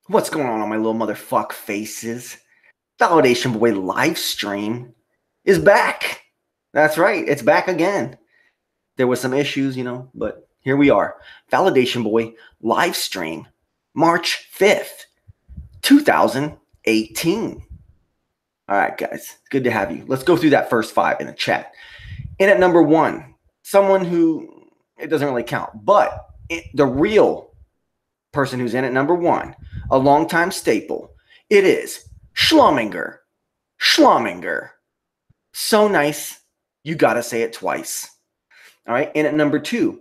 What's going on my little motherfuck faces? Validation Boy live stream is back. That's right, it's back again. There was some issues, but here we are. Validation Boy live stream, March 5th, 2018. All right, guys, good to have you. Let's go through that first five in the chat. In at number one, someone who, it doesn't really count, but the real person who's in at number one, a longtime staple, it is Schlumminger. Schlumminger. So nice, you gotta say it twice. All right, in at number two,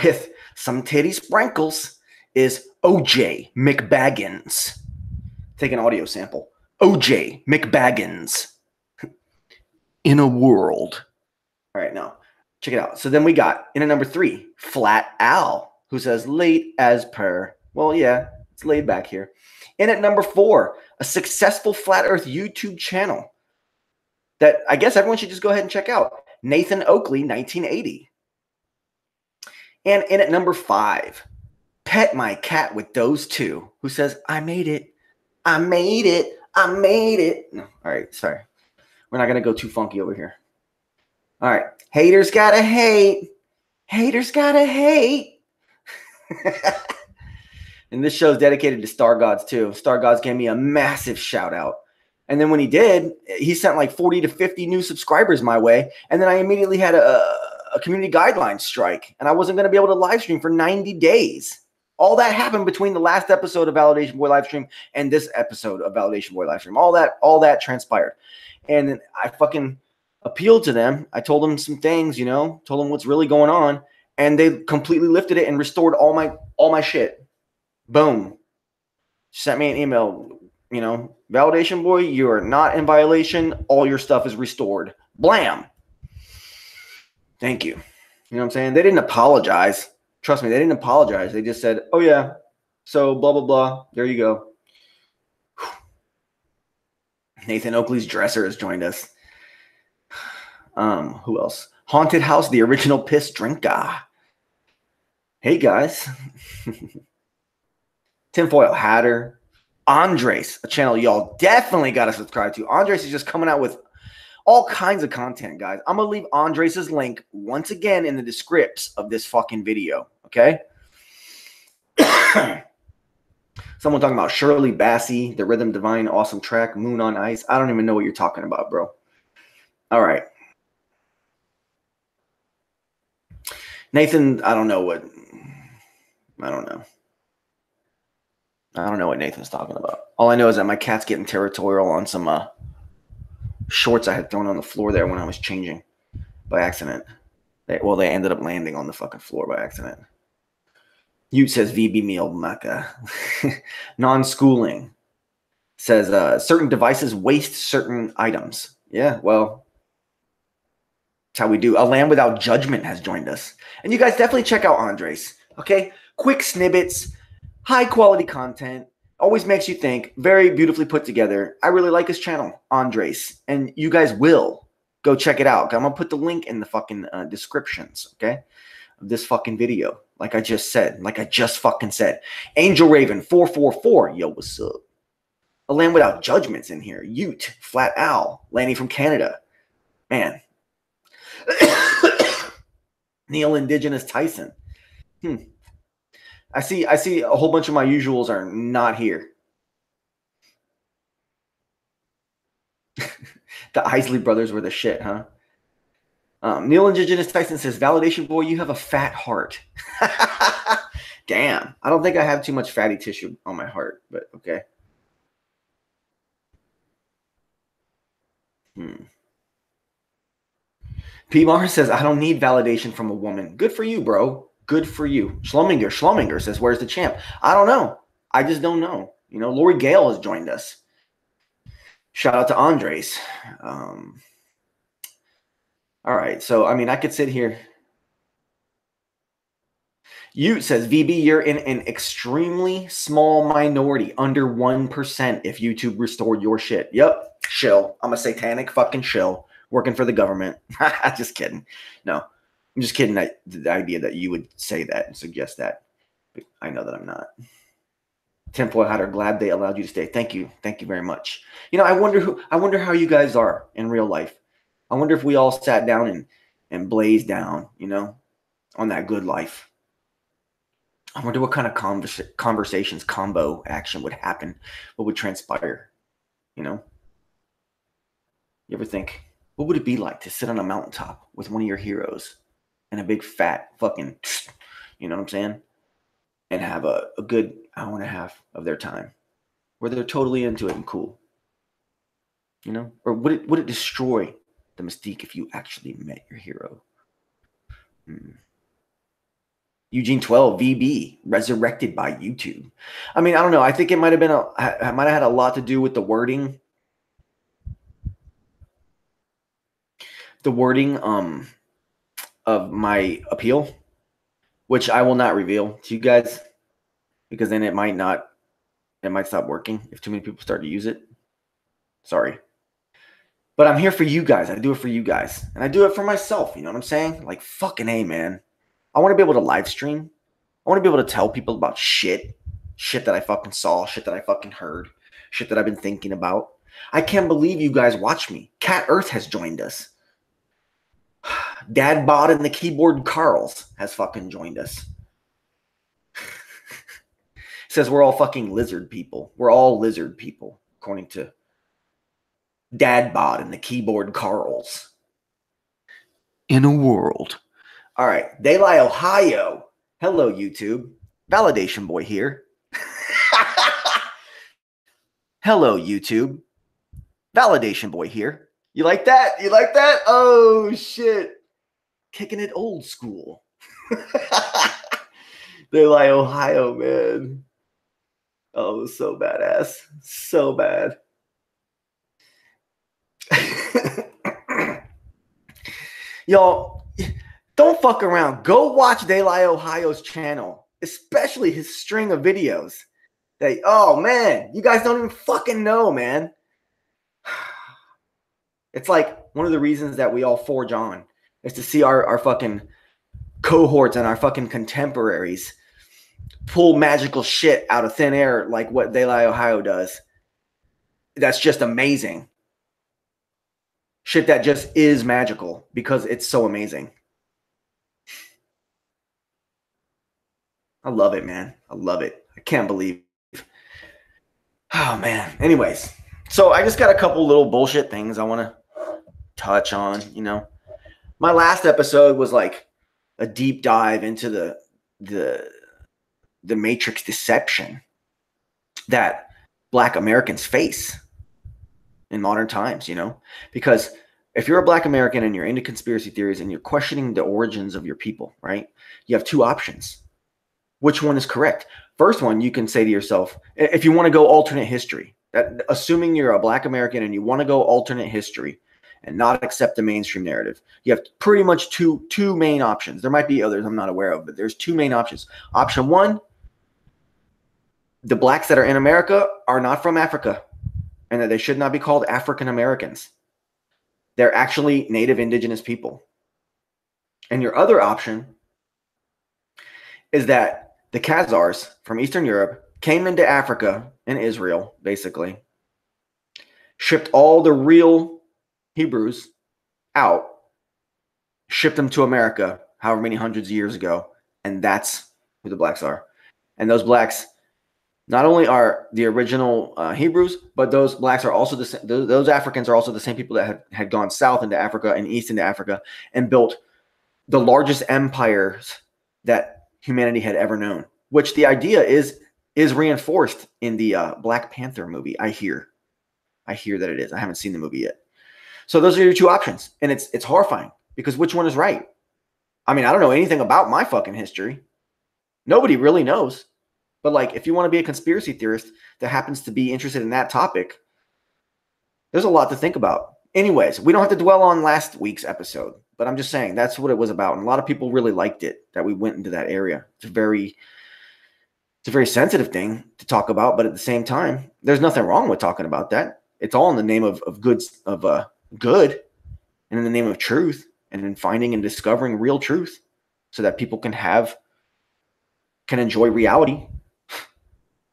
with some titty sprinkles, is OJ McBaggins. Take an audio sample. OJ McBaggins. In a world. All right, now, check it out. So then we got, in at number three, Flat Al, who says, late as per. Well, yeah, it's laid back here. In at number four, a successful Flat Earth YouTube channel that I guess everyone should just go ahead and check out. Nathan Oakley, 1980. And in at number five, Pet My Cat with those two, who says, I made it. I made it. I made it. No, all right, sorry. We're not going to go too funky over here. All right. Haters gotta hate. Haters gotta hate. And this show is dedicated to Stargods too. Stargods gave me a massive shout out. And then when he did, he sent like 40 to 50 new subscribers my way. And then I immediately had a community guidelines strike. And I wasn't going to be able to live stream for 90 days. All that happened between the last episode of Validation Boy live stream and this episode of Validation Boy live stream. All that transpired. And then I fucking appealed to them. I told them some things, told them what's really going on. And they completely lifted it and restored all my shit. Boom. Sent me an email, Validation Boy, you are not in violation. All your stuff is restored. Blam. Thank you. You know what I'm saying? They didn't apologize. Trust me, they didn't apologize. They just said, oh, yeah, so blah, blah, blah. There you go. Nathan Oakley's dresser has joined us. Who else? Haunted House, the original piss drink guy. Hey, guys. Tinfoil Hatter. Andrzace, a channel y'all definitely got to subscribe to. Andrzace is just coming out with all kinds of content, guys. I'm going to leave Andrzace's link once again in the description of this fucking video, okay? Someone talking about Shirley Bassey, the Rhythm Divine, awesome track, Moon on Ice. I don't even know what you're talking about, bro. All right. Nathan, I don't know what Nathan's talking about. All I know is that my cat's getting territorial on some shorts I had thrown on the floor there when I was changing by accident. They ended up landing on the fucking floor by accident. Ute says VB meal maca. Non-schooling says certain devices waste certain items. Yeah, well, that's how we do. A Land Without Judgment has joined us. And you guys definitely check out Andrzace. Okay? Quick snippets, high quality content. Always makes you think. Very beautifully put together. I really like his channel, Andrzace. And you guys will go check it out. I'm going to put the link in the fucking descriptions, okay, of this fucking video. Like I just said. Like I just fucking said. Angel Raven 444. Yo, what's up? A Land Without Judgment's in here. Ute, Flat Owl, Lanny from Canada. Man. Neil Indigenous Tyson. I see a whole bunch of my usuals are not here. The Isley brothers were the shit, huh? Neil Indigenous Tyson says, Validation Boy, you have a fat heart. Damn. I don't think I have too much fatty tissue on my heart, but okay. P-Mar says, I don't need validation from a woman. Good for you, bro. Good for you. Schlumminger says, where's the champ? I don't know. I just don't know. Lori Gale has joined us. Shout out to Andrzace. All right. So, I could sit here. Ute says, VB, you're in an extremely small minority, under 1% if YouTube restored your shit. Yep. Shill. I'm a satanic fucking shill working for the government. Just kidding. No. I'm just kidding. The idea that you would say that and suggest that. But I know that I'm not. Tinfoil Hatter, glad they allowed you to stay. Thank you very much. You know, I wonder how you guys are in real life. I wonder if we all sat down and blazed down, you know, on that good life. I wonder what kind of conversations, combo action would happen, what would transpire, you know? You ever think, what would it be like to sit on a mountaintop with one of your heroes and a big fat fucking, you know what I'm saying? And have a good hour and a half of their time where they're totally into it and cool, you know? Or would it destroy the mystique if you actually met your hero? Eugene 12 VB resurrected by YouTube. I mean, I don't know. I think it might have been I might have had a lot to do with the wording. The wording of my appeal, which I will not reveal to you guys because then it might stop working if too many people start to use it. Sorry. But I'm here for you guys. I do it for you guys. And I do it for myself. You know what I'm saying? Like, fucking A, man. I want to be able to live stream. I want to be able to tell people about shit that I fucking saw, shit that I fucking heard, shit that I've been thinking about. I can't believe you guys watch me. Cat Earth has joined us. Dad Bod and the Keyboard Carls has fucking joined us. Says we're all fucking lizard people. We're all lizard people, according to Dad Bod and the Keyboard Carls. In a world. All right. Daylight, Ohio. Hello, YouTube. Validation Boy here. Hello, YouTube. Validation Boy here. You like that? You like that? Oh, shit. Kicking it old school. Daylight, Ohio, man. Oh, so badass. So bad. Y'all, don't fuck around. Go watch Daylight Ohio's channel, especially his string of videos. Oh, man, you guys don't even fucking know, man. It's like one of the reasons that we all forge on is to see our fucking cohorts and our fucking contemporaries pull magical shit out of thin air like what Daylight Ohio does. That's just amazing. Shit that just is magical because it's so amazing. I love it, man. I love it. I can't believe. Oh, man. Anyways, so I just got a couple little bullshit things I want to touch on, you know. My last episode was like a deep dive into the matrix deception that Black Americans face in modern times, you know, because if you're a Black American and you're into conspiracy theories and you're questioning the origins of your people, right, you have two options. Which one is correct? First one, you can say to yourself, if you want to go alternate history, assuming you're a Black American and you want to go alternate history and not accept the mainstream narrative, you have pretty much two main options. There might be others I'm not aware of, but there's two main options. Option one, the blacks that are in America are not from Africa and that they should not be called African Americans. They're actually native indigenous people. And your other option is that the Khazars from Eastern Europe came into Africa and Israel, basically, shipped all the real Hebrews out, shipped them to America however many hundreds of years ago, and that's who the blacks are. And those blacks not only are the original Hebrews, but those blacks are also those Africans are also the same people that had gone south into Africa and east into Africa and built the largest empires that humanity had ever known, which the idea is reinforced in the Black Panther movie. I hear that it is. I haven't seen the movie yet. So those are your two options, and it's horrifying because which one is right? I mean, I don't know anything about my fucking history. Nobody really knows. But like, if you want to be a conspiracy theorist that happens to be interested in that topic, there's a lot to think about. Anyways, we don't have to dwell on last week's episode, but I'm just saying that's what it was about. And a lot of people really liked it, that we went into that area. It's a very sensitive thing to talk about, but at the same time, there's nothing wrong with talking about that. It's all in the name of good and in the name of truth and in finding and discovering real truth so that people can enjoy reality.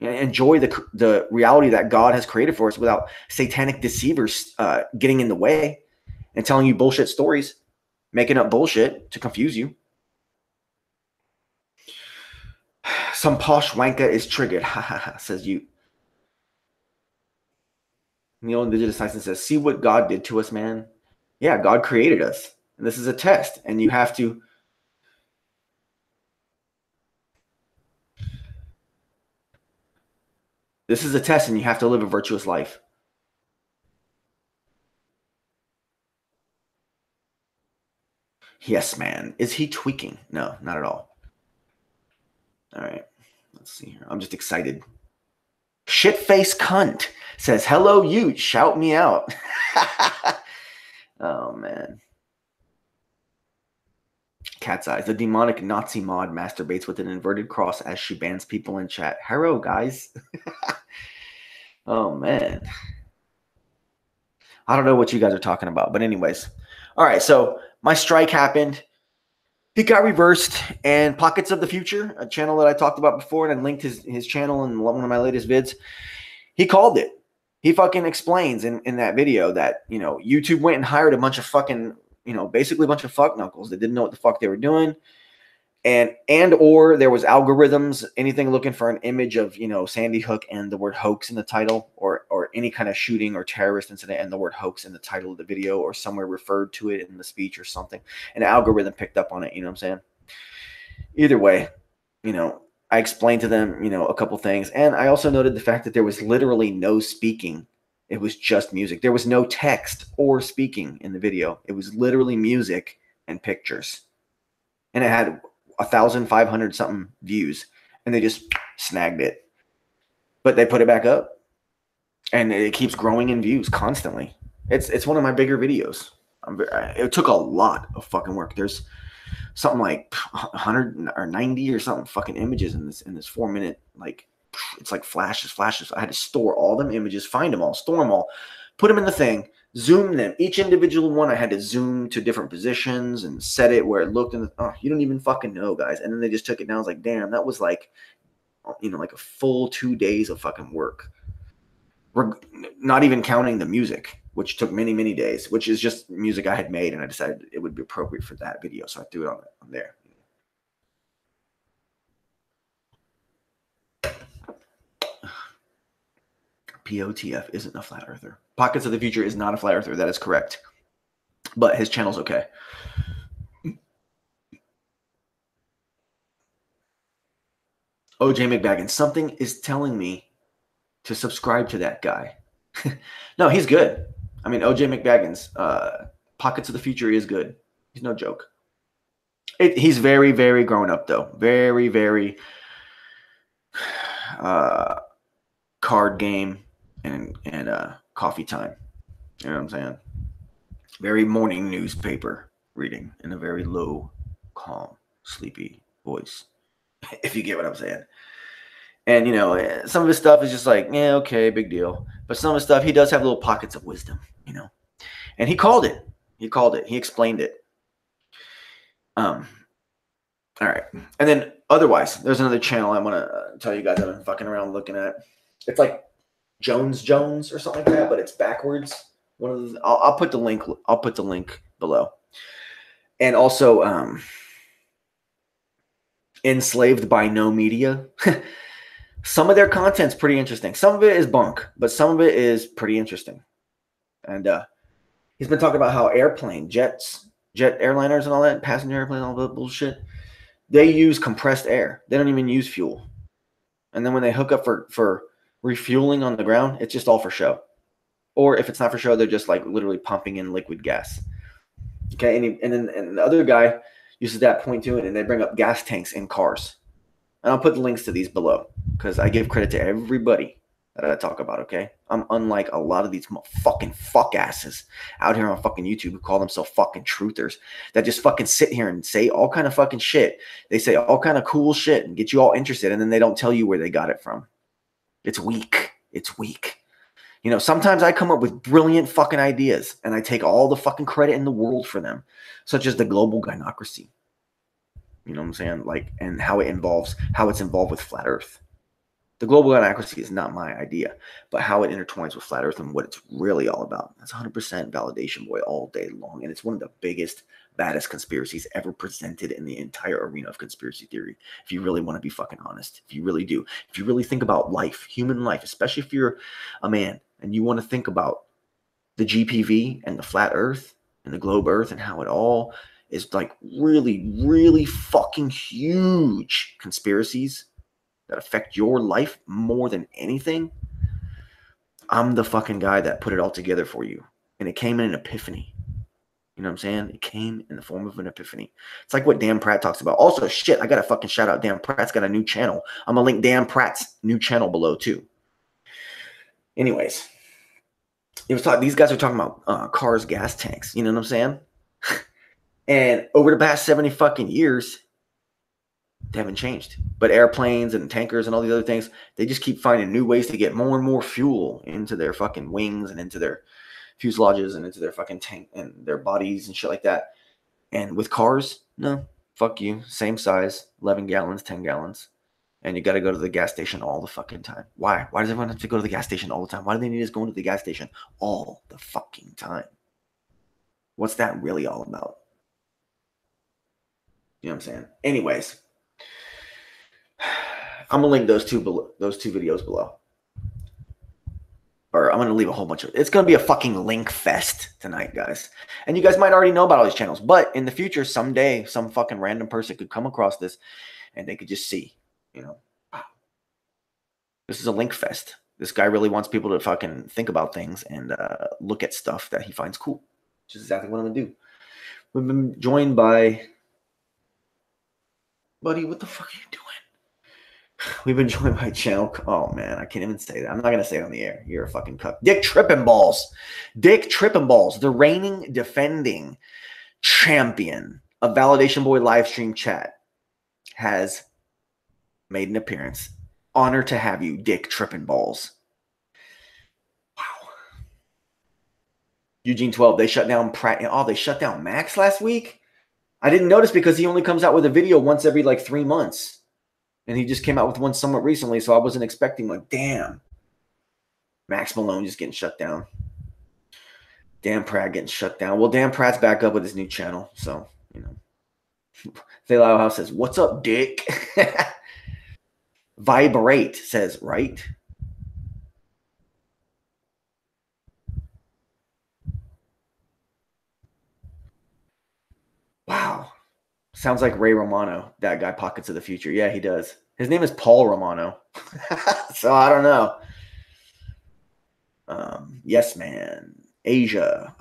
enjoy the reality that God has created for us without satanic deceivers getting in the way and telling you bullshit stories, making up bullshit to confuse you. Some posh wanker is triggered, says you. Neil Indigenous Tyson says, see what God did to us, man. Yeah, God created us. And this is a test. And you have to. This is a test, and you have to live a virtuous life. Yes, man. Is he tweaking? No, not at all. All right. Let's see here. I'm just excited. Shitface cunt says, hello, you. Shout me out. Oh, man. Cat's eyes. The demonic Nazi mod masturbates with an inverted cross as she bans people in chat. Hello, guys. Oh, man. I don't know what you guys are talking about. But anyways. All right. So my strike happened. He got reversed, and Pockets of the Future, a channel that I talked about before, and I linked his channel in one of my latest vids. He called it. He fucking explains in that video that, you know, YouTube went and hired a bunch of fucking, you know, basically a bunch of fuck knuckles that didn't know what the fuck they were doing. And or there was algorithms, anything looking for an image of, you know, Sandy Hook and the word hoax in the title, or any kind of shooting or terrorist incident and the word hoax in the title of the video, or somewhere referred to it in the speech or something. An algorithm picked up on it, you know what I'm saying? Either way, you know, I explained to them, you know, a couple things. And I also noted the fact that there was literally no speaking. It was just music. There was no text or speaking in the video. It was literally music and pictures. And it had 1,500 something views, and they just snagged it. But they put it back up, and it keeps growing in views constantly. It's one of my bigger videos. It took a lot of fucking work. There's something like 100 or 90 or something fucking images in this 4 minute, like, it's like flashes. I had to store all them images, find them all, store them all, put them in the thing, zoom them. Each individual one I had to zoom to different positions and set it where it looked. And you don't even fucking know, guys. And then they just took it down. I was like, damn, that was like, you know, like a full 2 days of fucking work. We're not even counting the music, which took many, many days, which is just music I had made, and I decided it would be appropriate for that video, so I threw it on there. POTF isn't a flat earther. Pockets of the Future is not a flat earther. That is correct. But his channel's okay. OJ McBaggins, something is telling me to subscribe to that guy. No, he's good. I mean, OJ McBaggins, Pockets of the Future is good. He's no joke. He's very, very grown up, though. Very, very card game and coffee time. You know what I'm saying? Very morning newspaper reading in a very low, calm, sleepy voice, if you get what I'm saying. And, you know, some of his stuff is just like, yeah, okay, big deal. But some of his stuff, he does have little pockets of wisdom, you know. And he called it. He explained it. All right. And then otherwise, there's another channel I want to tell you guys I've been fucking around looking at. It's like Jones or something like that, but it's backwards. One of the, I'll put the link. I'll put the link below. And also, Enslaved by No Media. Some of their content's pretty interesting. Some of it is bunk, but some of it is pretty interesting. And he's been talking about how jet airliners and all that, passenger airplanes, all that bullshit, they use compressed air. They don't even use fuel. And then when they hook up for refueling on the ground, it's just all for show. Or if it's not for show, they're just like literally pumping in liquid gas. Okay, and then the other guy uses that point to it, and they bring up gas tanks in cars. And I'll put the links to these below because I give credit to everybody that I talk about, okay? I'm unlike a lot of these fucking fuck asses out here on fucking YouTube who call themselves fucking truthers that just fucking sit here and say all kind of fucking shit. They say all kind of cool shit and get you all interested, and then they don't tell you where they got it from. It's weak. It's weak. You know, sometimes I come up with brilliant fucking ideas and I take all the fucking credit in the world for them, such as the global gynocracy. You know what I'm saying? Like, and how it's involved with flat earth. The global inaccuracy is not my idea, but how it intertwines with flat Earth and what it's really all about. That's 100% validation, boy, all day long. And it's one of the biggest, baddest conspiracies ever presented in the entire arena of conspiracy theory. If you really want to be fucking honest, if you really do, if you really think about life, human life, especially if you're a man and you want to think about the GPV and the flat Earth and the globe Earth and how it all is like really, really fucking huge conspiracies that affect your life more than anything, I'm the fucking guy that put it all together for you. And it came in an epiphany. You know what I'm saying? It came in the form of an epiphany. It's like what Dan Pratt talks about. Also, shit, I got to fucking shout out Dan Pratt's got a new channel. I'm going to link Dan Pratt's new channel below, too. Anyways, these guys are talking about cars, gas tanks. You know what I'm saying? And over the past 70 fucking years, they haven't changed. But airplanes and tankers and all these other things, they just keep finding new ways to get more and more fuel into their fucking wings and into their fuselages and into their fucking tank and their bodies and shit like that. And with cars, no, fuck you. Same size, 11 gallons, 10 gallons. And you got to go to the gas station all the fucking time. Why? Why does everyone have to go to the gas station all the time? Why do they need us going to the gas station all the fucking time? What's that really all about? You know what I'm saying? Anyways, I'm gonna link those two videos below. Or I'm gonna leave a whole bunch of it's gonna be a fucking link fest tonight, guys. And you guys might already know about all these channels, but in the future, someday, some fucking random person could come across this and they could just see, you know, wow, this is a link fest. This guy really wants people to fucking think about things and look at stuff that he finds cool, which is exactly what I'm gonna do. We've been joined by, buddy, what the fuck are you doing? We've been joined by channel. Oh man, I can't even say that. I'm not gonna say it on the air. You're a fucking cuck. Dick Trippin' Balls. Dick Trippin' Balls, the reigning, defending champion of Validation Boy live stream chat, has made an appearance. Honor to have you, Dick Trippin' Balls. Wow. Eugene 12. They shut down Pratt. Oh, they shut down Max last week. I didn't notice because he only comes out with a video once every like 3 months. And he just came out with one somewhat recently, so I wasn't expecting, like, damn. Max Malone just getting shut down. Dan Pratt getting shut down. Well, Dan Pratt's back up with his new channel, so, you know. Thaylau House says, what's up, Dick? Vibrate says, right? Wow. Sounds like Ray Romano, that guy, Pockets of the Future. Yeah, he does. His name is Paul Romano. So I don't know. Yes, man. Asia.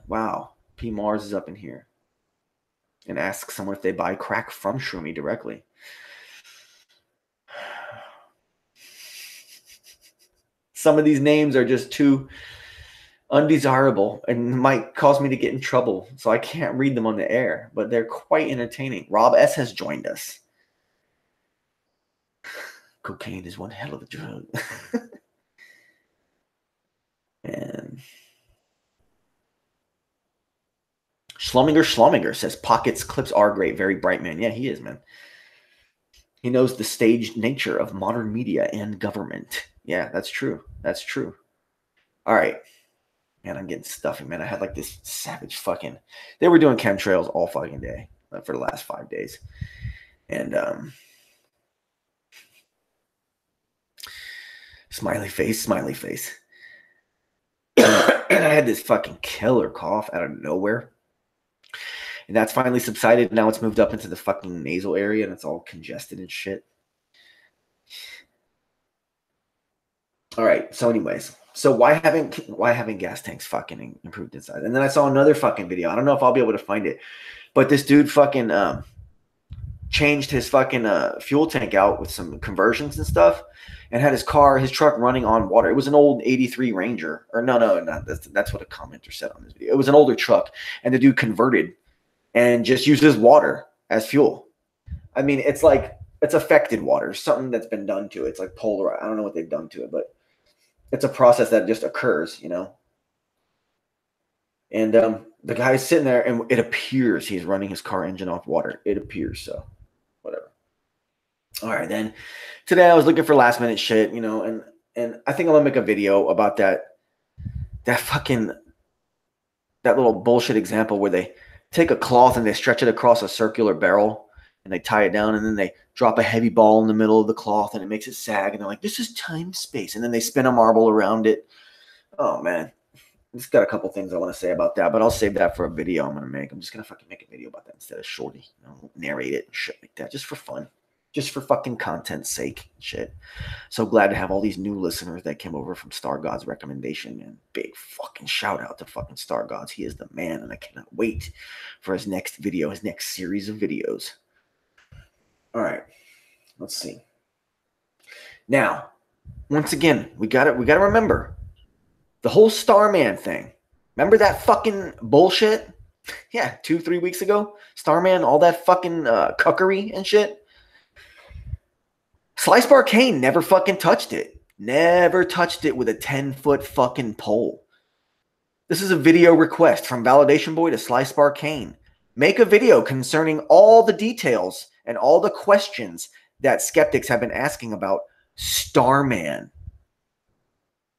Wow. P. Mars is up in here. And ask someone if they buy crack from Shroomy directly. Some of these names are just too undesirable and might cause me to get in trouble, so I can't read them on the air, but they're quite entertaining. Rob S. has joined us. Cocaine is one hell of a drug. And Schlumminger says, Pockets clips are great. Very bright man. Yeah, he is, man. He knows the staged nature of modern media and government. Yeah, that's true. That's true. All right. Man, I'm getting stuffy, man. I had like this savage fucking... They were doing chemtrails all fucking day for the last 5 days. And smiley face. And I had this fucking killer cough out of nowhere. And that's finally subsided. Now it's moved up into the fucking nasal area and it's all congested and shit. All right. So anyways, so why haven't gas tanks fucking improved inside? And then I saw another fucking video. I don't know if I'll be able to find it, but this dude fucking changed his fucking fuel tank out with some conversions and stuff, and had his truck running on water. It was an old '83 Ranger, or no, that's what a commenter said on this video. It was an older truck, and the dude converted and just uses water as fuel. I mean, it's like it's affected water, something that's been done to it. It's like polar. I don't know what they've done to it, but it's a process that just occurs, you know. And the guy's sitting there, and it appears he's running his car engine off water. It appears so. Whatever. All right, then today I was looking for last minute shit, you know, and I think I'm gonna make a video about that little bullshit example where they take a cloth and they stretch it across a circular barrel and they tie it down and then they drop a heavy ball in the middle of the cloth and it makes it sag and they're like, this is time space, and then they spin a marble around it. Oh man, I just got a couple things I want to say about that, but I'll save that for a video I'm gonna make. I'm just gonna fucking make a video about that instead of Shorty, you know, narrate it and shit like that, just for fun. Just for fucking content's sake and shit. So glad to have all these new listeners that came over from Stargods recommendation, and big fucking shout out to fucking Stargods. He is the man, and I cannot wait for his next video, his next series of videos. All right, let's see. Now, once again, we gotta remember the whole Starman thing. Remember that fucking bullshit? Yeah, 2-3 weeks ago, Starman, all that fucking cuckery and shit. Slice Barcane never fucking touched it. Never touched it with a 10-foot fucking pole. This is a video request from Validation Boy to Slice Barcane. Make a video concerning all the details and all the questions that skeptics have been asking about Starman.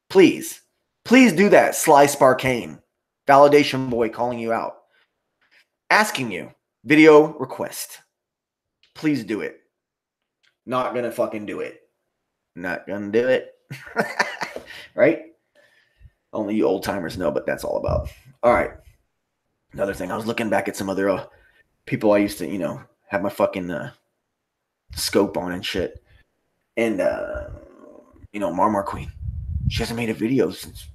Please. Please do that, Slice Barcane. Validation Boy calling you out. Asking you. Video request. Please do it. Not gonna fucking do it. Not gonna do it. Right? Only you old timers know, but that's all about. All right. Another thing, I was looking back at some other people I used to, you know, have my fucking scope on and shit. And, you know, Marmar Queen. She hasn't made a video since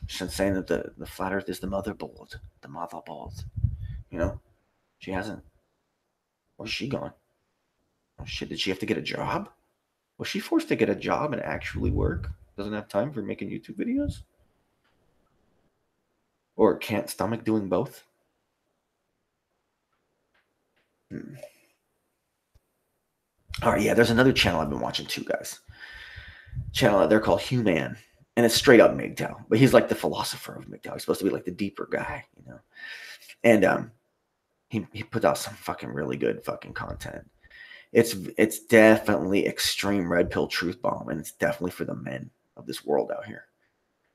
saying that the flat earth is the motherboard. The motherboard. You know? She hasn't. Where's she gone? Oh shit, did she have to get a job? Was she forced to get a job and actually work? Doesn't have time for making YouTube videos? Or can't stomach doing both? All right, yeah, there's another channel I've been watching too, guys. Channel, they're called Human. And it's straight up MGTOW. But he's like the philosopher of MGTOW. He's supposed to be like the deeper guy, you know? And he put out some fucking really good fucking content. It's definitely extreme red pill truth bomb, and it's definitely for the men of this world out here,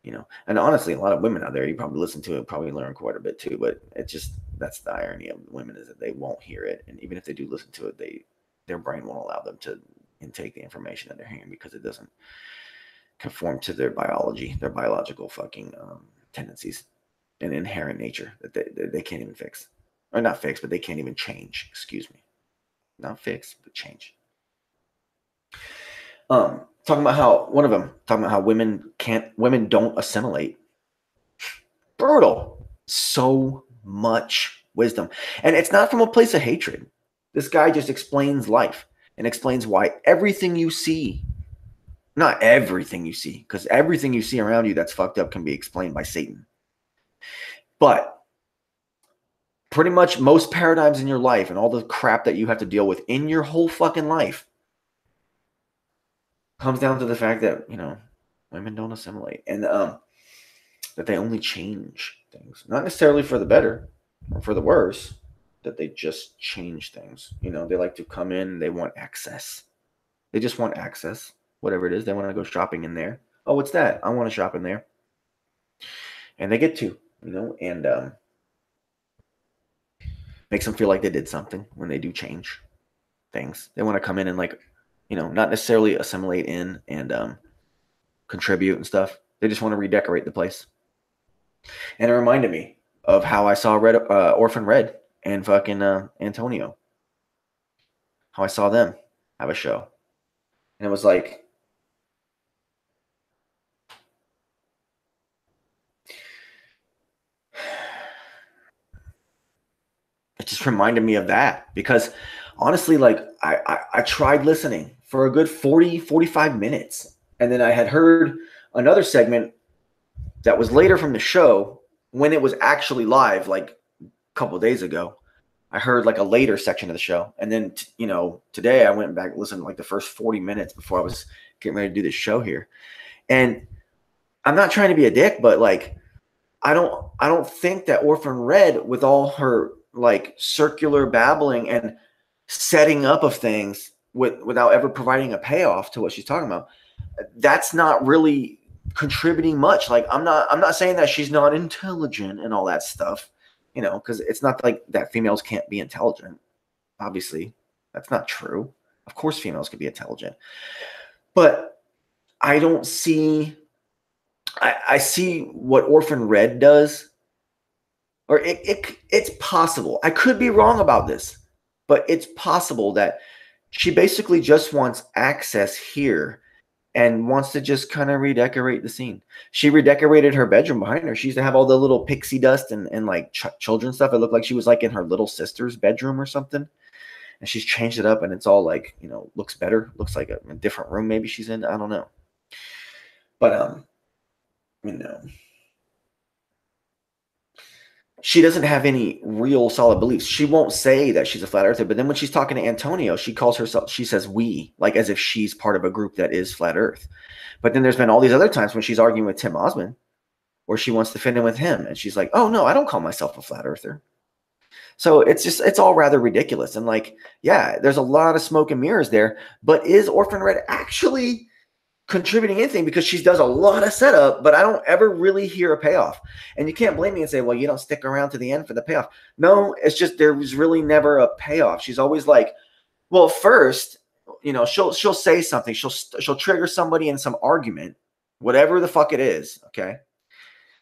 you know. And honestly, a lot of women out there, you probably listen to it, probably learn quite a bit too. But it's just, that's the irony of women, is that they won't hear it, and even if they do listen to it, their brain won't allow them to intake the information that they're hearing because it doesn't conform to their biology, their biological fucking tendencies and inherent nature that they can't even fix, or not fix, but they can't even change. Excuse me. Not fix, but change. Talking about how one of them talking about how women don't assimilate. Brutal. So much wisdom, and it's not from a place of hatred. This guy just explains life and explains why everything you see, not everything you see, because everything you see around you that's fucked up can be explained by Satan, but pretty much most paradigms in your life and all the crap that you have to deal with in your whole fucking life comes down to the fact that, you know, women don't assimilate, and that they only change things, not necessarily for the better or for the worse, that they just change things. You know, they like to come in, they want access. They just want access, whatever it is. They want to go shopping in there. Oh, what's that? I want to shop in there. And they get to, you know, and makes them feel like they did something when they do change things. They want to come in and, like, you know, not necessarily assimilate in and contribute and stuff. They just want to redecorate the place. And it reminded me of how I saw Orphan Red and fucking Anotonio. How I saw them have a show. And it was like, it just reminded me of that, because honestly, like, I tried listening for a good 45 minutes. And then I had heard another segment that was later from the show when it was actually live, like a couple of days ago. I heard like a later section of the show. And then, you know, today I went back and listened to like the first 40 minutes before I was getting ready to do this show here. And I'm not trying to be a dick, but like, I don't think that Orphan Red, with all her like circular babbling and setting up of things, without ever providing a payoff to what she's talking about, that's not really contributing much. Like I'm not saying that she's not intelligent and all that stuff, you know, because it's not like that females can't be intelligent. Obviously, that's not true. Of course, females can be intelligent, but I don't see. I see what Orphan Red does, or it's possible. I could be wrong about this, but it's possible that she basically just wants access here and wants to just kind of redecorate the scene. She redecorated her bedroom behind her. She used to have all the little pixie dust and like children stuff. It looked like she was like in her little sister's bedroom or something. And she's changed it up and it's all like, you know, looks better. Looks like a different room maybe she's in. I don't know. But, you know, she doesn't have any real solid beliefs. She won't say that she's a flat earther, but then when she's talking to Antonio, she calls herself, she says we, like as if she's part of a group that is flat earth. But then there's been all these other times when she's arguing with Tim Ossman, where she wants to fit in with him. And she's like, oh no, I don't call myself a flat earther. So it's all rather ridiculous. And like, yeah, there's a lot of smoke and mirrors there, but is Orphan Red actually contributing anything? Because she does a lot of setup, but I don't ever really hear a payoff. And you can't blame me and say, well, you don't stick around to the end for the payoff. No, it's just there was really never a payoff. She's always like, well, first, you know, she'll say something. She'll trigger somebody in some argument, whatever the fuck it is, okay?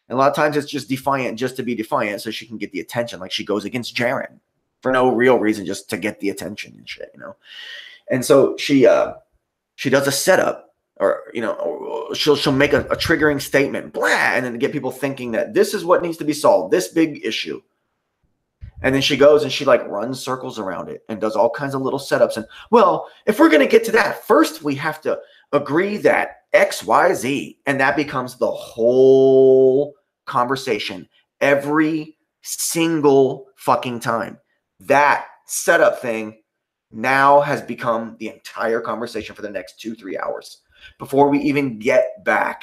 And a lot of times it's just defiant just to be defiant so she can get the attention. Like she goes against Jaren for no real reason, just to get the attention and shit, you know? And so she does a setup, or, you know, or she'll make a triggering statement, blah, and then get people thinking that this is what needs to be solved, this big issue. And then she goes and she like runs circles around it and does all kinds of little setups. And well, if we're going to get to that, first we have to agree that X, Y, Z, and that becomes the whole conversation every single fucking time. That setup thing now has become the entire conversation for the next 2-3 hours before we even get back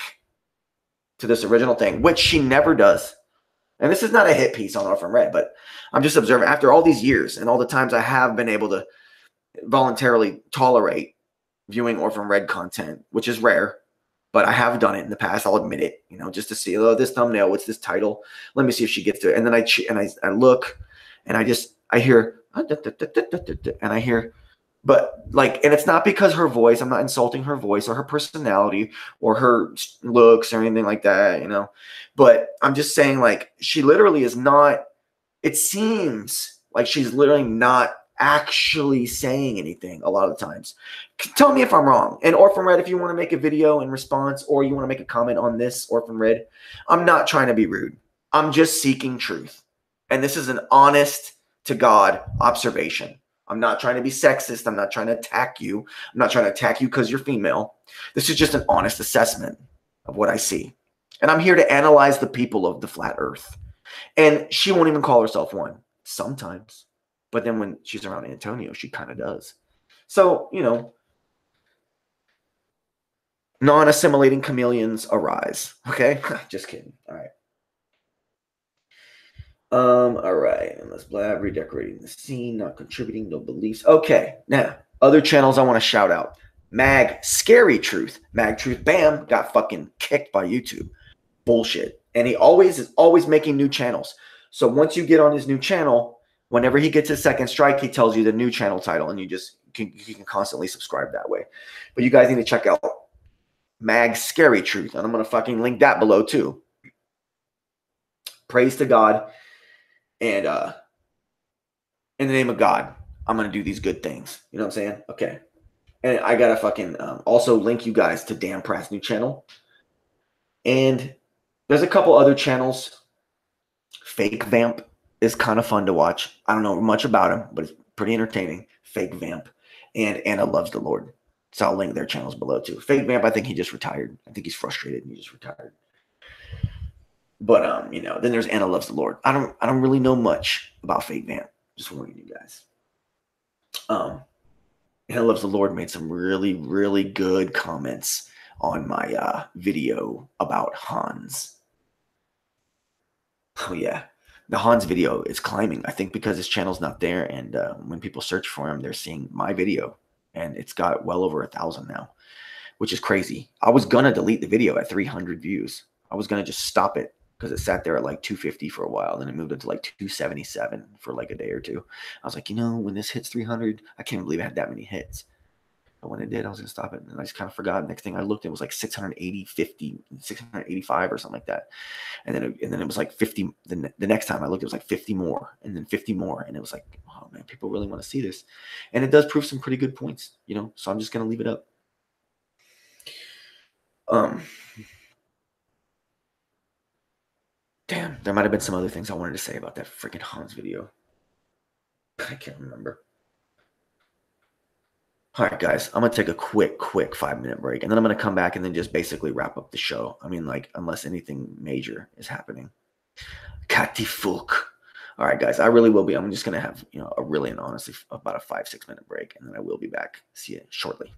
to this original thing, which she never does. And this is not a hit piece on Orphan Red, but I'm just observing after all these years and all the times I have been able to voluntarily tolerate viewing Orphan Red content, which is rare, but I have done it in the past. I'll admit it, you know, just to see, oh, this thumbnail, what's this title? Let me see if she gets to it. And then I look and I hear, and I hear, but like, and it's not because her voice, I'm not insulting her voice or her personality or her looks or anything like that, you know, but I'm just saying, like, she literally is not, it seems like she's literally not actually saying anything a lot of the times. Tell me if I'm wrong. And Orphan Red, if you want to make a video in response or you want to make a comment on this, Orphan Red, I'm not trying to be rude. I'm just seeking truth. And this is an honest to God observation. I'm not trying to be sexist. I'm not trying to attack you. I'm not trying to attack you because you're female. This is just an honest assessment of what I see. And I'm here to analyze the people of the flat earth. And she won't even call herself one sometimes. But then when she's around Antonio, she kind of does. So, you know, non-assimilating chameleons arise. Okay? Just kidding. All right. All right. And let's blab, redecorating the scene, not contributing, no beliefs. Okay. Now, other channels I want to shout out. Mag Scary Truth. Mag Truth Bam got fucking kicked by YouTube. Bullshit. And he is always making new channels. So once you get on his new channel, whenever he gets his second strike, he tells you the new channel title, and you can constantly subscribe that way. But you guys need to check out Mag Scary Truth, and I'm going to fucking link that below too. Praise to God, and in the name of God, I'm going to do these good things. You know what I'm saying? Okay. And I got to fucking also link you guys to Dan Pratt's new channel. And there's a couple other channels. FakeVamp is kind of fun to watch. I don't know much about him, but it's pretty entertaining. FakeVamp and LovestheLord. So I'll link their channels below too. FakeVamp, I think he just retired. I think he's frustrated and he just retired. But you know, then there's Anna Loves the Lord. I don't really know much about FakeVamp. Just warning you guys. Anna Loves the Lord made some really, really good comments on my video about Hans. Oh yeah. The Hans video is climbing, I think, because his channel's not there, and when people search for him, they're seeing my video, and it's got well over 1,000 now, which is crazy. I was gonna delete the video at 300 views. I was gonna just stop it because it sat there at like 250 for a while. Then it moved up to like 277 for like a day or two. I was like, when this hits 300, I can't believe it had that many hits. But when it did, I was going to stop it. And I just kind of forgot. Next thing I looked, it was like 680, 50, 685 or something like that. And then it was like 50. The next time I looked, it was like 50 more and then 50 more. And it was like, oh man, people really want to see this. And it does prove some pretty good points, so I'm just going to leave it up. Damn, there might have been some other things I wanted to say about that freaking Hans video. I can't remember. All right, guys, I'm going to take a quick 5-minute break, and then I'm going to come back and then just basically wrap up the show. I mean, like, unless anything major is happening. Katifuk. All right, guys, I really will be. I'm just going to have, honestly, about a 5-6 minute break, and then I will be back. See you shortly.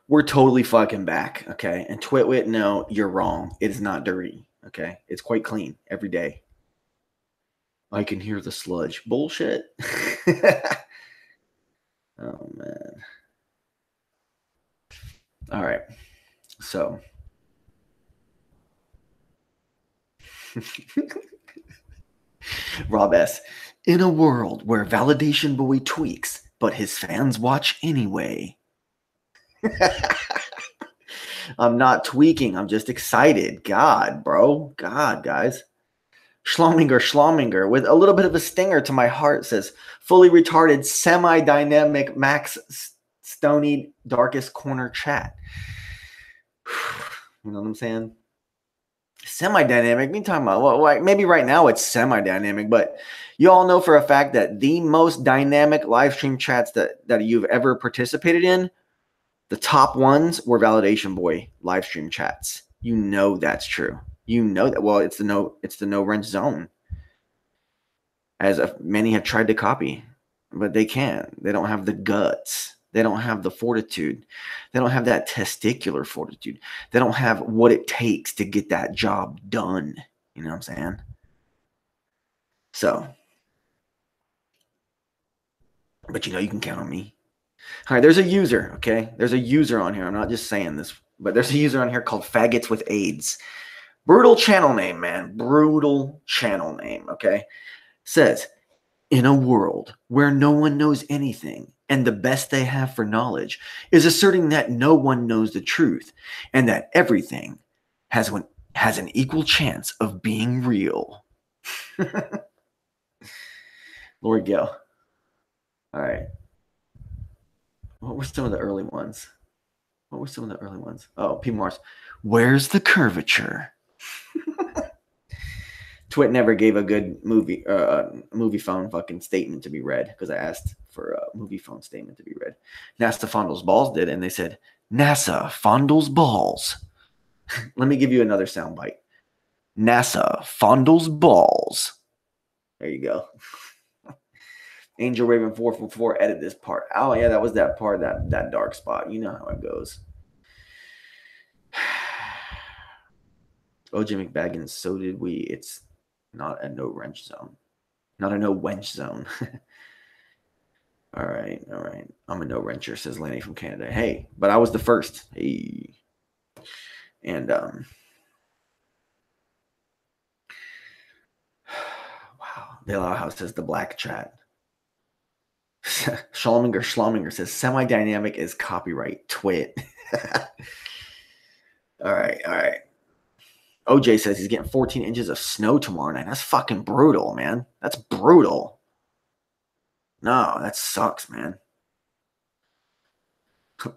We're totally fucking back, okay? And Twitwit, no, you're wrong. It is not dirty, okay? It's quite clean every day. I can hear the sludge. Bullshit. Oh, man. All right. So. Rob S. In a world where Validation Boy tweaks, but his fans watch anyway. I'm not tweaking. I'm just excited. God, bro. God, guys. Schlomminger, with a little bit of a stinger to my heart, says, fully retarded, semi-dynamic, Max Stoney, darkest corner chat. You know what I'm saying? Semi-dynamic, me talking about, well, maybe right now it's semi-dynamic, but you all know for a fact that the most dynamic live stream chats that you've ever participated in, the top ones were Validation Boy live stream chats. You know that's true. You know that. Well, it's the no wrench zone, as many have tried to copy, but they can't. They don't have the guts. They don't have the fortitude. They don't have that testicular fortitude. They don't have what it takes to get that job done. You know what I'm saying? So, but you can count on me. All right, there's a user, okay? There's a user on here. I'm not just saying this, but there's a user on here called Faggots with AIDS. Brutal channel name, man. Brutal channel name, okay? Says, in a world where no one knows anything, and the best they have for knowledge is asserting that no one knows the truth, and that everything has an equal chance of being real. Lord Gil. All right. What were some of the early ones? Oh, P. Morris. Where's the curvature? Twit never gave a good movie phone fucking statement to be read because I asked for a movie phone statement to be read. NASA fondles balls did, and they said, NASA fondles balls. Let me give you another soundbite. NASA fondles balls. There you go. Angel Raven 444 edit this part. Oh yeah, that was that part, that dark spot. You know how it goes. OJ McBaggins, so did we. It's not a no wrench zone. Not a no wench zone. All right. I'm a no wrencher, says Lenny from Canada. Hey, but I was the first. Hey. And wow. The Allow House says the black chat. Schlomminger says semi-dynamic is copyright. Twit. All right. OJ says he's getting 14 inches of snow tomorrow night. That's fucking brutal, man. That's brutal. No, that sucks, man.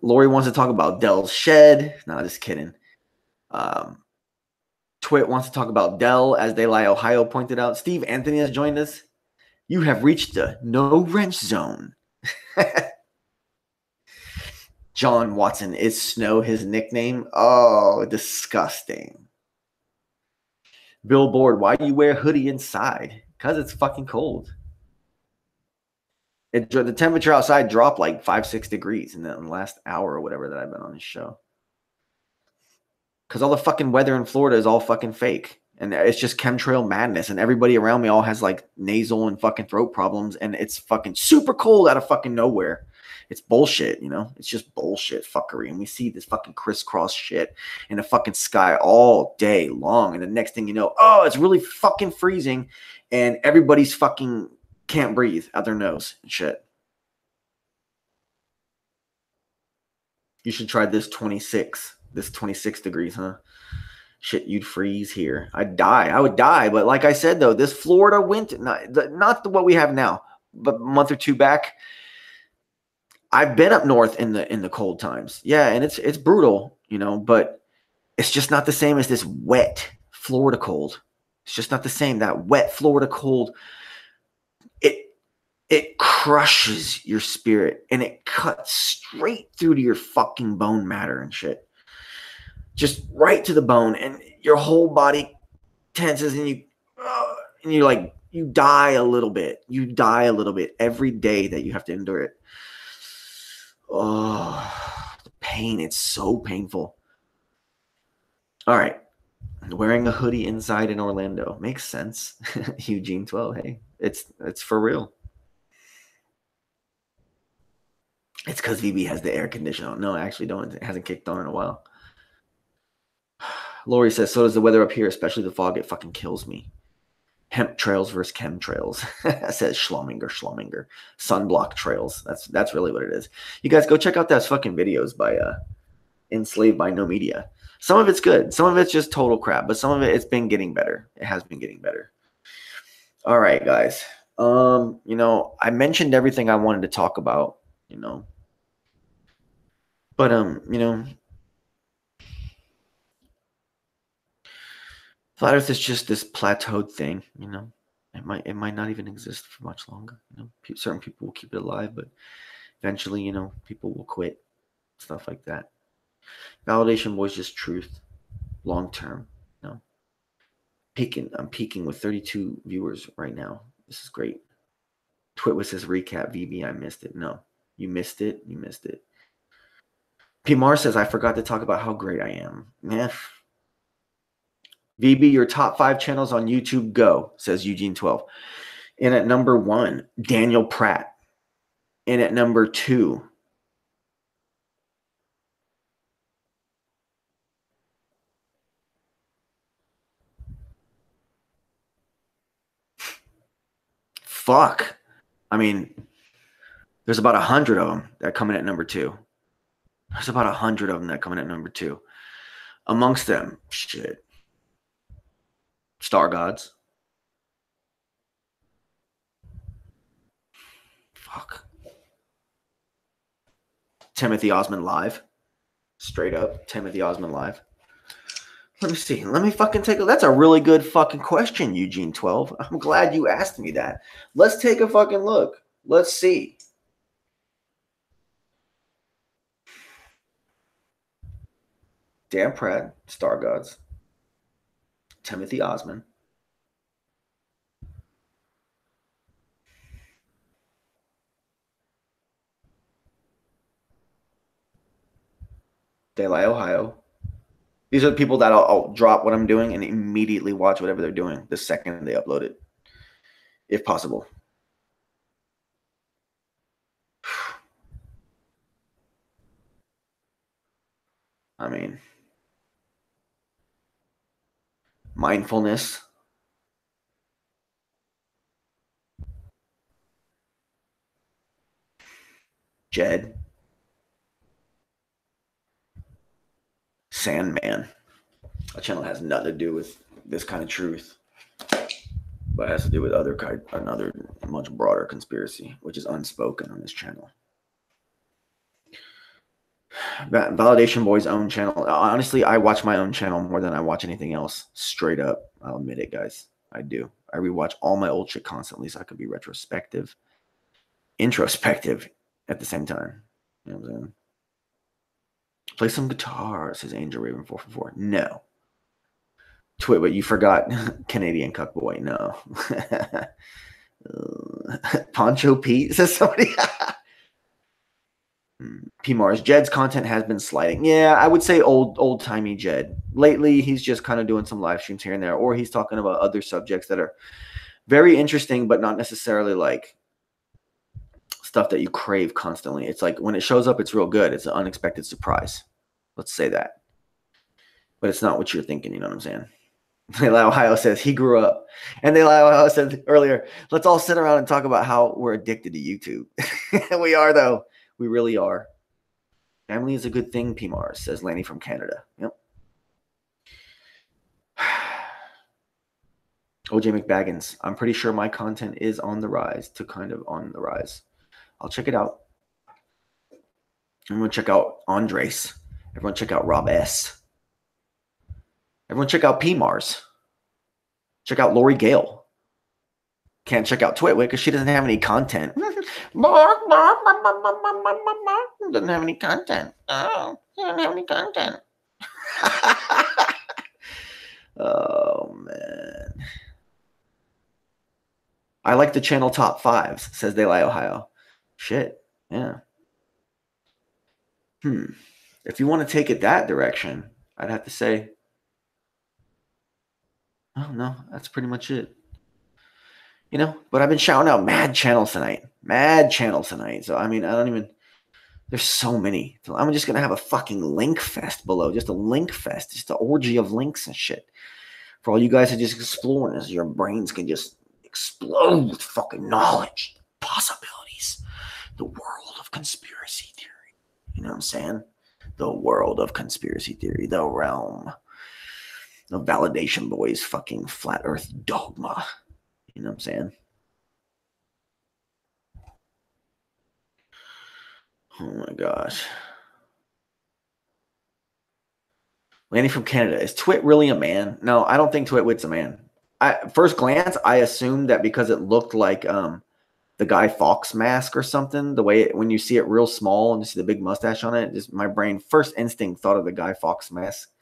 Lori wants to talk about Dell's shed. No, just kidding. Twit wants to talk about Dell, as They Lie Ohio pointed out. Steve Anthony has joined us. You have reached the no wrench zone. John Watson, is Snow his nickname? Oh, disgusting. Billboard, why do you wear a hoodie inside? Because it's fucking cold. The temperature outside dropped like 5-6 degrees in the last hour or whatever that I've been on this show. Because all the fucking weather in Florida is all fucking fake. And it's just chemtrail madness. And everybody around me all has like nasal and fucking throat problems. And it's fucking super cold out of fucking nowhere. It's bullshit, you know? It's just bullshit fuckery. And we see this fucking crisscross shit in the fucking sky all day long. And the next thing you know, oh, it's really fucking freezing. And everybody's fucking can't breathe out their nose and shit. You should try this 26 degrees, huh? Shit, you'd freeze here. I'd die. I would die. But like I said, though, this Florida winter, not what we have now, but a month or two back, I've been up north in the cold times. Yeah, and it's brutal, you know, but it's just not the same as this wet Florida cold. It's just not the same. That wet Florida cold, it crushes your spirit and it cuts straight through to your fucking bone matter and shit. Just right to the bone, and your whole body tenses, and you're like, you die a little bit. You die a little bit every day that you have to endure it. Oh, the pain. It's so painful. All right. Wearing a hoodie inside in Orlando. Makes sense. Eugene 12. Hey, it's for real. It's because VB has the air conditioner on. No, I actually don't. It hasn't kicked on in a while. Lori says, so does the weather up here, especially the fog. It fucking kills me. Hemp trails versus chemtrails. Says Schlumminger. Sunblock trails. That's really what it is. You guys go check out those fucking videos by Enslaved by No Media. Some of it's good. Some of it's just total crap. But some of it's been getting better. It has been getting better. All right, guys. You know, I mentioned everything I wanted to talk about, you know. But you know, Flat Earth is just this plateaued thing, you know. It might not even exist for much longer. You know, certain people will keep it alive, but eventually, you know, people will quit. Stuff like that. Validation was just truth, long term. You know, I'm peaking with 32 viewers right now. This is great. Twitwit says recap. VB, I missed it. No, you missed it. You missed it. PMR says I forgot to talk about how great I am. Yeah. VB, your top 5 channels on YouTube, go, says Eugene 12. And at number 1, Daniel Pratt. And at number 2, fuck. I mean, there's about 100 of them that come in at number 2. There's about 100 of them that come in at number 2. Amongst them, shit. Stargods. Fuck. Timothy Ossman live. Straight up. Timothy Ossman live. Let me see. Let me fucking take a... That's a really good fucking question, Eugene 12. I'm glad you asked me that. Let's take a fucking look. Let's see. Dan Pratt, Stargods. Timothy Ossman. Daylight, Ohio. These are the people that I'll drop what I'm doing and immediately watch whatever they're doing the second they upload it, if possible. I mean, Mindfulness. Jed. Sandman. That channel has nothing to do with this kind of truth, but it has to do with another much broader conspiracy, which is unspoken on this channel. Validation Boy's own channel. Honestly, I watch my own channel more than I watch anything else. Straight up. I'll admit it, guys. I do. I rewatch all my old shit constantly so I could be introspective at the same time. You know what I'm saying? Play some guitar, says Angel Raven 444. No. Twitwit, you forgot Canadian Cuckboy. No. Poncho Pete, says somebody. P Mars, Jed's content has been sliding. Yeah, I would say old timey Jed. Lately, he's just kind of doing some live streams here and there, or he's talking about other subjects that are very interesting, but not necessarily like stuff that you crave constantly. It's like when it shows up, it's real good. It's an unexpected surprise. Let's say that. But it's not what you're thinking, you know what I'm saying? Ohio says he grew up. And Ohio said earlier, let's all sit around and talk about how we're addicted to YouTube. We are, though. We really are. Family is a good thing, PMAR, says Lanny from Canada. Yep. OJ McBaggins, I'm pretty sure my content is on the rise, on the rise. I'll check it out. Everyone check out Andrzace. Everyone check out Rob S. Everyone check out PMARS. Check out Lori Gale. Can't check out Twitwit because she doesn't have any content. Doesn't have any content. Oh, she doesn't have any content. Oh, man. I like the channel top fives, says They Lie Ohio. Shit, yeah. If you want to take it that direction, I'd have to say, oh, no, that's pretty much it. You know, but I've been shouting out mad channels tonight. So, I mean, I don't even, there's so many. So I'm just going to have a fucking link fest below. Just a link fest. Just an orgy of links and shit. For all you guys to just explore this, your brains can just explode with fucking knowledge, possibilities, the world of conspiracy theory. You know what I'm saying? The world of conspiracy theory, the realm of Validation Boy's fucking flat earth dogma. You know what I'm saying? Oh my gosh. Lanny from Canada, is Twit really a man? No, I don't think Twitwit's a man. First glance, I assumed that because it looked like the Guy Fawkes mask or something, the way when you see it real small and you see the big mustache on it, just my brain first instinct thought of the Guy Fawkes mask.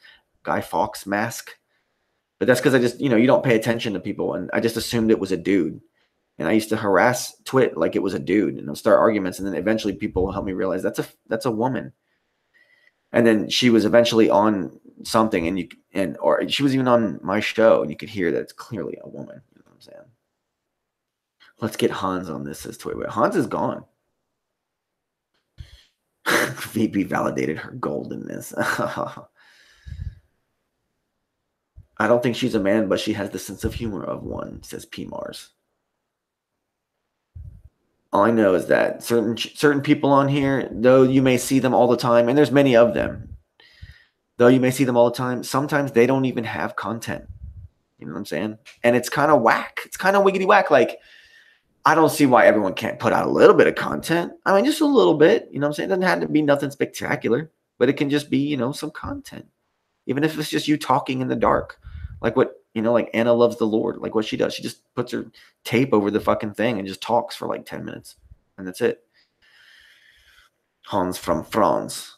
But that's because I just, you know, you don't pay attention to people, and I just assumed it was a dude. And I used to harass Twit like it was a dude, and I'll start arguments, and then eventually people will help me realize that's a woman. And then she was eventually on something, or she was even on my show, and you could hear that it's clearly a woman. You know what I'm saying? Let's get Hans on this, says Twit. Hans is gone. VP validated her goldenness. I don't think she's a man, but she has the sense of humor of one, says P. Mars. All I know is that certain people on here, though you may see them all the time, and there's many of them, though you may see them all the time, sometimes they don't even have content. You know what I'm saying? And it's kind of whack. It's kind of wiggity whack. Like, I don't see why everyone can't put out a little bit of content. I mean, just a little bit. You know what I'm saying? It doesn't have to be nothing spectacular, but it can just be, you know, some content. Even if it's just you talking in the dark. Like what, you know, like Anna Loves the Lord. Like what she does. She just puts her tape over the fucking thing and just talks for like 10 minutes. And that's it. Hans from France.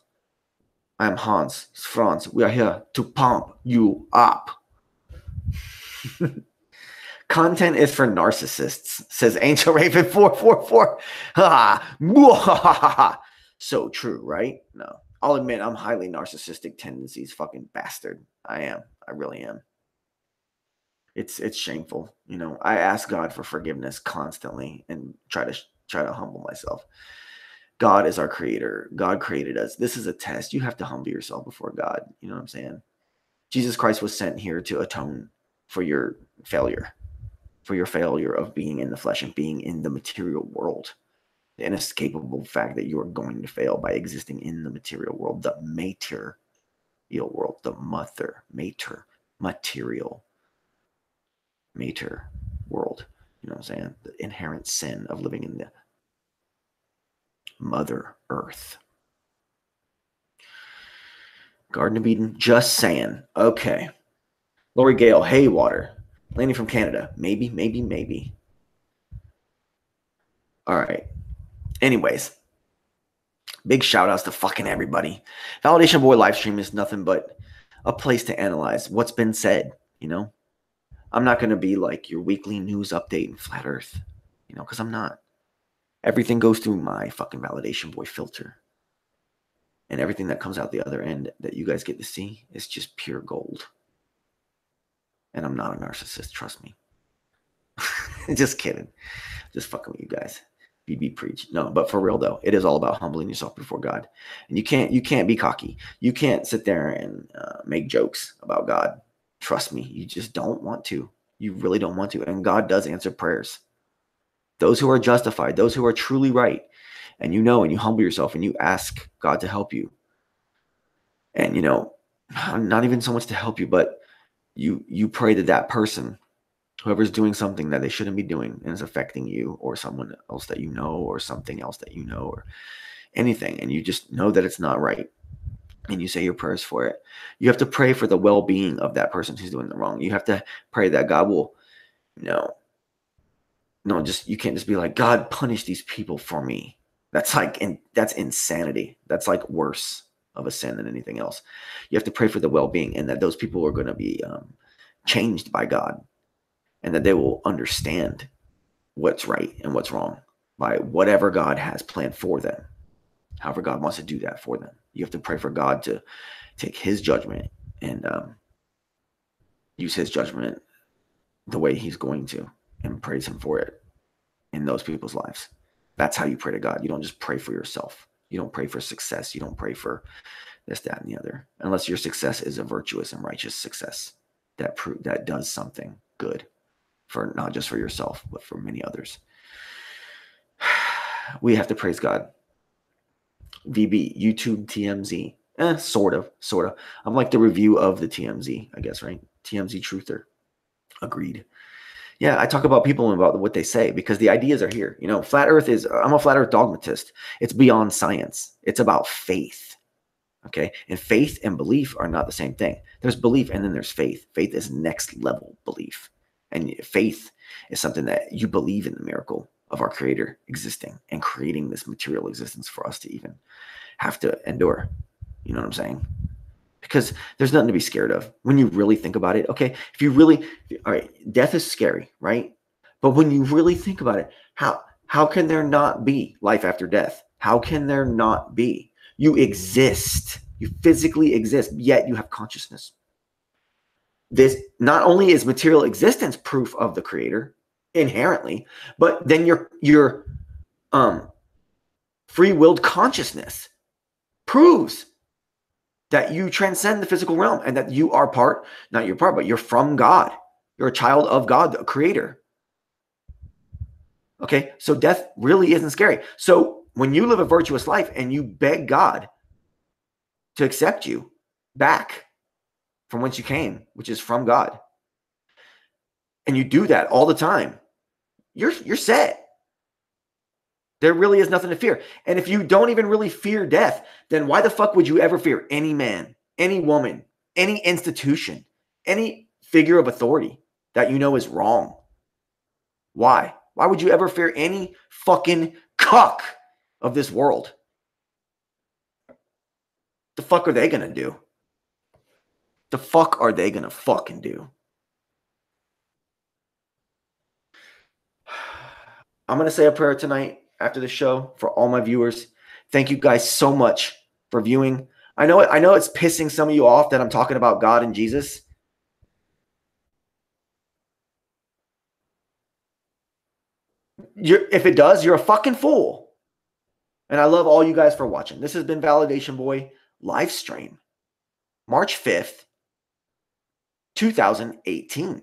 I'm Hans. It's France. We are here to pump you up. Content is for narcissists, says Angel Raven 444. So true, right? No. I'll admit I'm highly narcissistic tendencies, fucking bastard. I am. I really am. It's shameful. You know, I ask God for forgiveness constantly and try to humble myself. God is our creator. God created us. This is a test. You have to humble yourself before God. You know what I'm saying? Jesus Christ was sent here to atone for your failure. For your failure of being in the flesh and being in the material world. The inescapable fact that you are going to fail by existing in the material world, the material world, the material world. You know what I'm saying? The inherent sin of living in the Mother Earth. Garden of Eden, just saying. Okay. Lori Gale, Haywater. Lanny from Canada. Maybe. All right. Anyways, big shout outs to fucking everybody. Validation Boy live stream is nothing but a place to analyze what's been said, you know? I'm not going to be like your weekly news update in Flat Earth, you know, because I'm not. Everything goes through my fucking Validation Boy filter. And everything that comes out the other end that you guys get to see is just pure gold. And I'm not a narcissist, trust me. Just kidding. Just fucking with you guys. BB preach. No, but for real though, it is all about humbling yourself before God. And you can't be cocky. You can't sit there and make jokes about God. Trust me, you just don't want to. You really don't want to. And God does answer prayers. Those who are justified, those who are truly right, and you know, and you humble yourself and you ask God to help you. And you know, not even so much to help you, but you pray that that person, whoever's doing something that they shouldn't be doing and is affecting you or someone else that you know or something else that you know or anything, and you just know that it's not right, and you say your prayers for it. You have to pray for the well-being of that person who's doing the wrong. You have to pray that God will, you can't just be like, God, punish these people for me. That's that's insanity. That's like worse of a sin than anything else. You have to pray for the well-being and that those people are going to be changed by God and that they will understand what's right and what's wrong by whatever God has planned for them. However God wants to do that for them. You have to pray for God to take his judgment and use his judgment the way he's going to and praise him for it in those people's lives. That's how you pray to God. You don't just pray for yourself. You don't pray for success. You don't pray for this, that, and the other. Unless your success is a virtuous and righteous success that does something good for not just for yourself, but for many others. We have to praise God. VB, YouTube TMZ. Sort of. I'm like the review of the TMZ, I guess, right? TMZ truther. Agreed. Yeah, I talk about people and about what they say because the ideas are here. Flat Earth I'm a flat Earth dogmatist. It's beyond science. It's about faith. Okay. And faith and belief are not the same thing. There's belief and then there's faith. Faith is next level belief. And faith is something that you believe in the miracle of our Creator existing and creating this material existence for us to even have to endure. You know what I'm saying? Because there's nothing to be scared of when you really think about it. Okay, all right, death is scary, right? But when you really think about it, how can there not be life after death? How can there not be? You exist. You physically exist, yet you have consciousness. This not only is material existence proof of the Creator inherently, but then your free-willed consciousness proves that you transcend the physical realm and that you are not your part, but you're from God. You're a child of God, the Creator. Okay, so death really isn't scary. So when you live a virtuous life and you beg God to accept you back from whence you came, which is from God, and you do that all the time, you're set. There really is nothing to fear. And if you don't even really fear death, then why the fuck would you ever fear any man, any woman, any institution, any figure of authority that you know is wrong? Why? Why would you ever fear any fucking cuck of this world? The fuck are they gonna do? The fuck are they gonna fucking do? I'm gonna say a prayer tonight after the show for all my viewers. Thank you guys so much for viewing. I know it's pissing some of you off that I'm talking about God and Jesus. If it does, you're a fucking fool. And I love all you guys for watching. This has been Validation Boy live stream, March 5th, 2018.